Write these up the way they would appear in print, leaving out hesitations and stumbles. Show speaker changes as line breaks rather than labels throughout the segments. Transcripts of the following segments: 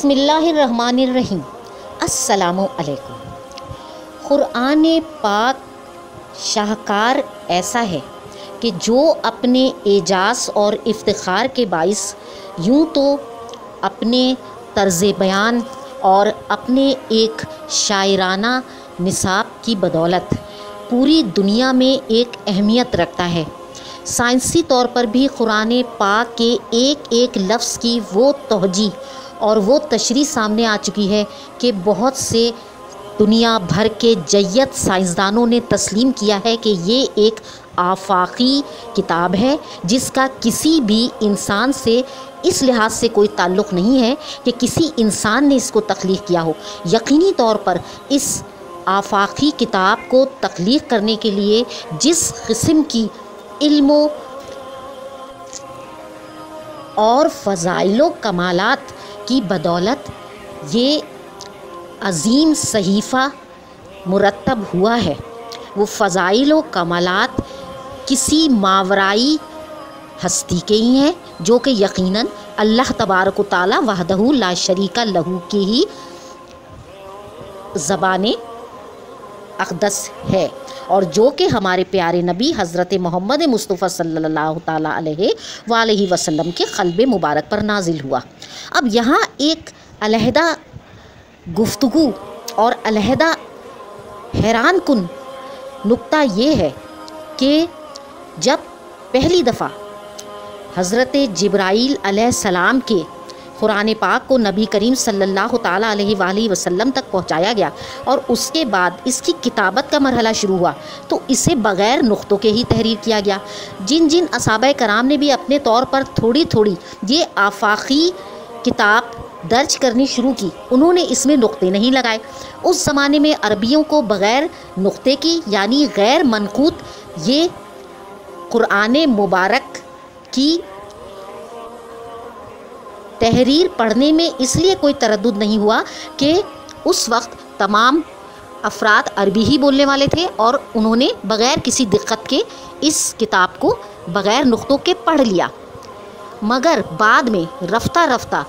بسم اللہ الرحمن الرحیم۔ السلام علیکم۔ قرآن پاک شاہکار ایسا ہے کہ جو اپنے اعجاز اور افتخار کے باعث یوں تو اپنے طرز بیان اور اپنے ایک شاعرانہ نصاب کی بدولت پوری دنیا میں ایک اہمیت رکھتا ہے۔ سائنسی طور پر بھی قرآن پاک کے ایک ایک لفظ کی وہ توجیہ اور وہ تشریح سامنے آ چکی ہے کہ بہت سے دنیا بھر کے جیت سائنسدانوں نے تسلیم کیا ہے کہ یہ ایک آفاقی کتاب ہے جس کا کسی بھی انسان سے اس لحاظ سے کوئی تعلق نہیں ہے کہ کسی انسان نے اس کو تخلیق کیا ہو۔ یقینی طور پر اس آفاقی کتاب کو تخلیق کرنے کے لیے جس قسم کی علم اور فضائل و کمالات کی بدولت یہ عظیم صحیفہ مرتب ہوا ہے، وہ فضائل و کمالات کسی ماورائی ہستی کے ہی ہیں جو کہ یقیناً اللہ تبارک و تعالی وحدہ لا شریک لہ کی ہی زبان اقدس ہے، اور جو کہ ہمارے پیارے نبی حضرت محمد مصطفیٰ صلی اللہ تعالیٰ علیہ وآلہ وسلم کے قلب مبارک پر نازل ہوا۔ اب یہاں ایک علیحدہ گفتگو اور علیحدہ حیران کن نکتہ یہ ہے کہ جب پہلی دفعہ حضرت جبرائیل علیہ السلام کے قرآن پاک کو نبی کریم صلی اللہ تعالیٰ علیہ وآلہ وسلم تک پہنچایا گیا اور اس کے بعد اس کی کتابت کا مرحلہ شروع ہوا تو اسے بغیر نقطوں کے ہی تحریر کیا گیا۔ جن اصحابہ کرام نے بھی اپنے طور پر تھوڑی تھوڑی یہ آفاقی کتاب درج کرنی شروع کی، انہوں نے اس میں نقطے نہیں لگائے۔ اس زمانے میں عربیوں کو بغیر نقطے کی یعنی غیر منقوط یہ قرآن مبارک کی تحریر پڑھنے میں اس لیے کوئی تردد نہیں ہوا کہ اس وقت تمام افراد عربی ہی بولنے والے تھے اور انہوں نے بغیر کسی دقت کے اس کتاب کو بغیر نقطوں کے پڑھ لیا۔ مگر بعد میں رفتہ رفتہ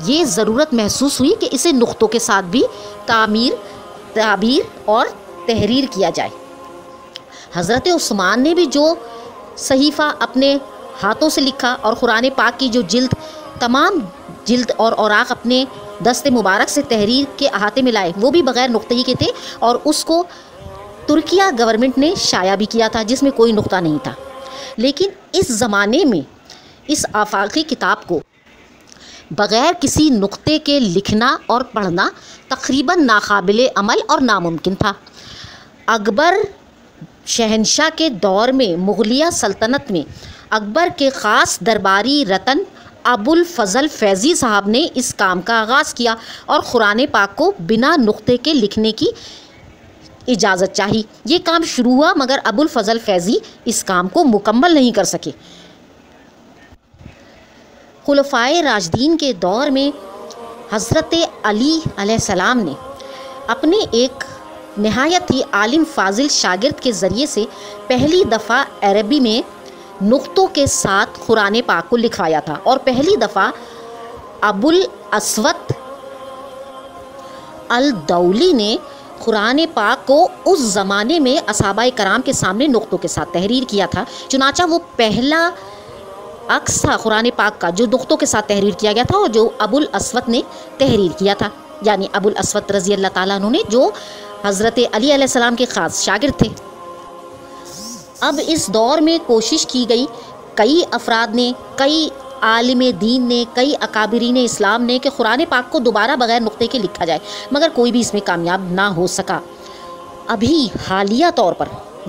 یہ ضرورت محسوس ہوئی کہ اسے نقطوں کے ساتھ بھی تعبیر اور تحریر کیا جائے۔ حضرت عثمان نے بھی جو صحیفہ اپنے ہاتھوں سے لکھا اور قرآن پاک کی جو تمام جلد اور اوراق اپنے دست مبارک سے تحریر کے احاطے میں لائے وہ بھی بغیر نقطے ہی کے تھے، اور اس کو ترکیہ گورنمنٹ نے شائع بھی کیا تھا جس میں کوئی نقطہ نہیں تھا۔ لیکن اس زمانے میں اس آفاقی کتاب کو بغیر کسی نقطے کے لکھنا اور پڑھنا تقریباً ناقابل عمل اور ناممکن تھا۔ اکبر شہنشاہ کے دور میں مغلیہ سلطنت میں اکبر کے خاص درباری رتن ابو الفضل فیضی صاحب نے اس کام کا آغاز کیا اور قرآن پاک کو بنا نقطے کے لکھنے کی اجازت چاہی۔ یہ کام شروع ہوا مگر ابو الفضل فیضی اس کام کو مکمل نہیں کر سکے۔ خلفائے راشدین کے دور میں حضرت علی علیہ السلام نے اپنے ایک نہایت ہی عالم فاضل شاگرد کے ذریعے سے پہلی دفعہ عربی میں نقطوں کے ساتھ قرآن پاک کو لکھوایا تھا، اور پہلی دفعہ ابو الاسود الدولی نے قرآن پاک کو اس زمانے میں اصحابہ کرام کے سامنے نقطوں کے ساتھ تحریر کیا تھا۔ چنانچہ وہ پہلا عکس تھا قرآن پاک کا جو نقطوں کے ساتھ تحریر کیا گیا تھا اور جو ابو الاسود نے تحریر کیا تھا، یعنی ابو الاسود رضی اللہ تعالیٰ عنہ نے جو حضرت علی علیہ السلام کے خاص شاگرد تھے۔ اب اس دور میں کوشش کی گئی، کئی افراد نے، کئی عالم دین نے، کئی اکابرین اسلام نے کہ قرآن پاک کو دوبارہ بغیر نقطے کے لکھا جائے، مگر کوئی بھی اس میں کامیاب نہ ہو سکا۔ ابھی حالیہ طور پر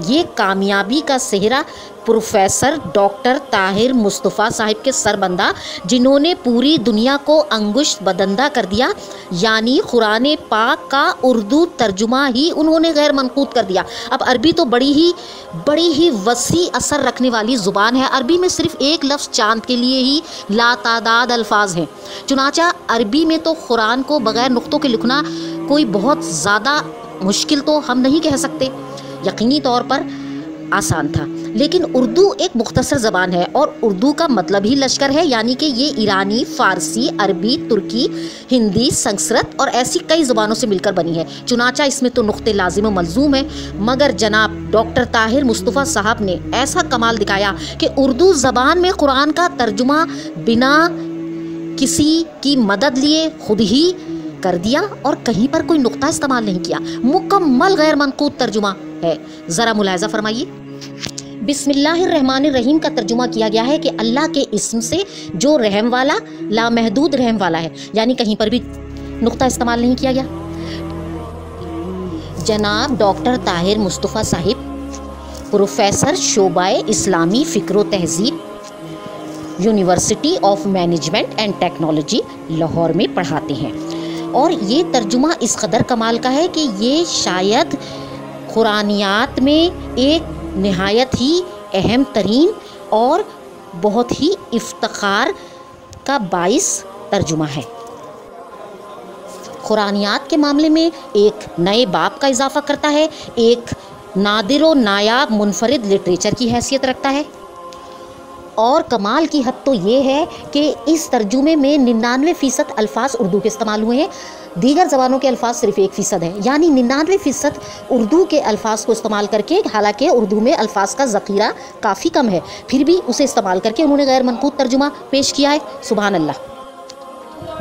یہ کامیابی کا سہرا پروفیسر ڈاکٹر طاہر مصطفیٰ صاحب کے سربندہ جنہوں نے پوری دنیا کو انگشت بدندہ کر دیا، یعنی قرآن پاک کا اردو ترجمہ ہی انہوں نے غیر منقوط کر دیا۔ اب عربی تو بڑی ہی وسیع اثر رکھنے والی زبان ہے، عربی میں صرف ایک لفظ چاند کے لیے ہی لاتعداد الفاظ ہیں، چنانچہ عربی میں تو قرآن کو بغیر نقطوں کے لکھنا کوئی بہت زیادہ مشکل تو ہم نہیں کہہ سکتے۔ یقینی طور پر आसान था। लेकिन उर्दू एक मुख्तसर ज़बान है और उर्दू का मतलब ही लश्कर है, यानी कि ये ईरानी, फ़ारसी, अरबी, तुर्की, हिंदी, संस्कृत और ऐसी कई ज़ुबानों से मिलकर बनी है। चुनाचा इसमें तो नुक्ते लाजिम व मलजूम है। मगर जनाब डॉक्टर ताहिर मुस्तफ़ा साहब ने ऐसा कमाल दिखाया कि उर्दू ज़बान में कुरान का तर्जुमा बिना किसी की मदद लिए खुद ही कर दिया और कहीं पर कोई नुक्ता इस्तेमाल नहीं किया। मुकम्मल गैर मनकूद तर्जुमा है। ज़रा मुलाहिज़ा फरमाइए। बिस्मिल्लाहिर्रहमानिर्रहीम का तर्जुमा किया गया है कि अल्लाह के इस्म से जो रहम वाला, लामहदूद रहम वाला है, यानी कहीं पर भी नुक्ता इस्तेमाल नहीं किया गया। जनाब डॉक्टर ताहिर मुस्तफ़ा साहिब प्रोफेसर शोबाए इस्लामी फ़िक्र तहज़ीब, university of management and technology, Lahore में पढ़ाते हैं। और ये तर्जुमा इस कदर कमाल का है कि ये शायद कुरानियात में एक नहायत ही अहम तरीन और बहुत ही इफ्तिखार का बाइस तर्जुमा है। कुरानियात के मामले में एक नए बाब का इजाफ़ा करता है, एक नादिर व नायाब मुनफरिद लिटरेचर की हैसियत रखता है। और कमाल की हद तो ये है कि इस तर्जुमे में 99% अल्फाज उर्दू के इस्तेमाल हुए हैं, दीगर ज़बानों के अल्फाज सिर्फ 1% है, यानी 99% उर्दू के अल्फाज को इस्तेमाल करके, हालांकि उर्दू में अल्फाज का ज़ख़ीरा काफ़ी कम है, फिर भी उसे इस्तेमाल करके उन्होंने गैर मनकूद तर्जुमा पेश किया है। सुभान अल्लाह।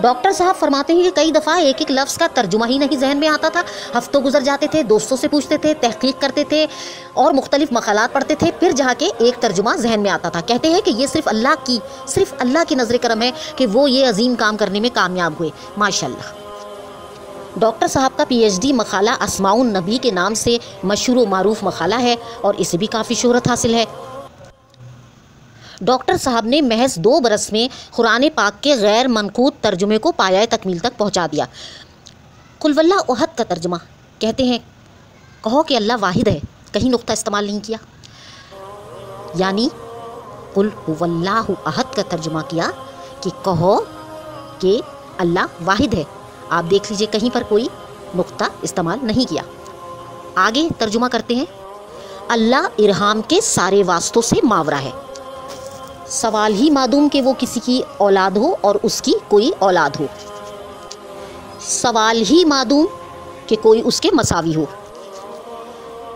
डॉक्टर साहब फरमाते हैं कि कई दफ़ा एक एक लफ्ज़ का तर्जुमा ही नहीं जहन में आता था। हफ्तों गुजर जाते थे, दोस्तों से पूछते थे, तहक़ीक़ करते थे और मुख्तलिफ़ मक़ालात पढ़ते थे, फिर जाके एक तर्जुमा जहन में आता था। कहते हैं कि ये सिर्फ़ अल्लाह की नज़र करम है कि वो ये अजीम काम करने में कामयाब हुए, माशाअल्लाह। डॉक्टर साहब का PhD मक़ाला अस्माउन नबी के नाम से मशहूर व मारूफ़ मक़ाला है और इसे भी काफ़ी शोहरत हासिल है। डॉक्टर साहब ने महज 2 बरस में कुरान पाक के गैर मनकूद तर्जुमे को पाया तकमील तक पहुंचा दिया। कुल वल्लाह अहद का तर्जुमा कहते हैं, कहो कि अल्लाह वाहिद है, कहीं नुक्ता इस्तेमाल नहीं किया, यानी कुल वल्लाहु अहद का तर्जुमा किया कि कहो कि अल्लाह वाहिद है। आप देख लीजिए, कहीं पर कोई नुक्ता इस्तेमाल नहीं किया। आगे तर्जुमा करते हैं, अल्लाह इरहाम के सारे वास्तों से मावरा है। सवाल ही मादूम कि वो किसी की औलाद हो और उसकी कोई औलाद हो, सवाल ही मादूम कि कोई उसके मसावी हो।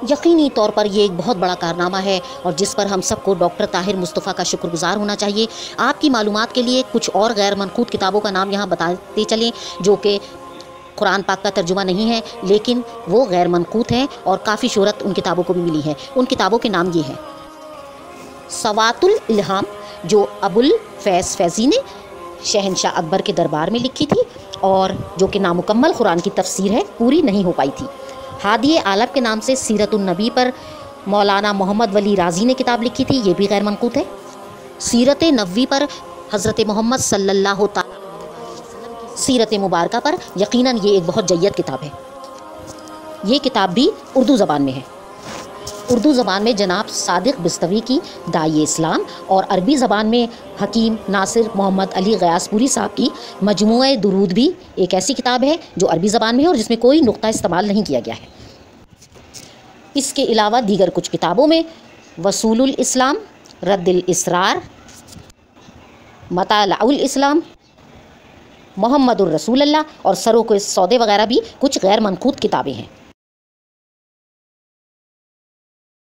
यकीनी तौर पर ये एक बहुत बड़ा कारनामा है और जिस पर हम सबको डॉक्टर ताहिर मुस्तफ़ा का शुक्रगुजार होना चाहिए। आपकी मालूमात के लिए कुछ और गैर मनकूद किताबों का नाम यहाँ बताते चलें जो कि कुरान पाक का तर्जुमा नहीं है, लेकिन वो गैर मनकूद हैं और काफ़ी शोहरत उन किताबों को भी मिली है। उन किताबों के नाम ये हैं, सवातुल इल्हाम जो अबुल फैज़ फैज़ी ने शहनशाह अकबर के दरबार में लिखी थी और जो कि नामुकम्मल कुरान की तफसीर है, पूरी नहीं हो पाई थी। हादिए आलम के नाम से सीरतुन नबी पर मौलाना मोहम्मद वली राजी ने किताब लिखी थी, ये भी गैर मनकूद है। सीरत नबवी पर हज़रत मोहम्मद सल्लल्लाहु तआला सीरत मुबारका पर यकीनन ये एक बहुत जय्यद किताब है। ये किताब भी उर्दू ज़बान में है। उर्दू ज़बान में जनाब सादिक बिस्तवी की दाई इस्लाम और अरबी ज़बान में हकीम नासिर मोहम्मद अली गयासपुरी साहब की मजमूए दुरूद भी एक ऐसी किताब है जो अरबी ज़बान में है और जिसमें कोई नुक्ता इस्तेमाल नहीं किया गया है। इसके अलावा दीगर कुछ किताबों में वसूलुल इस्लाम, रद्दुल इसरार, मतालउल इस्लाम, मोहम्मदुर रसूलुल्लाह और सरों के सौदे वगैरह भी कुछ गैर मनकूद किताबें हैं।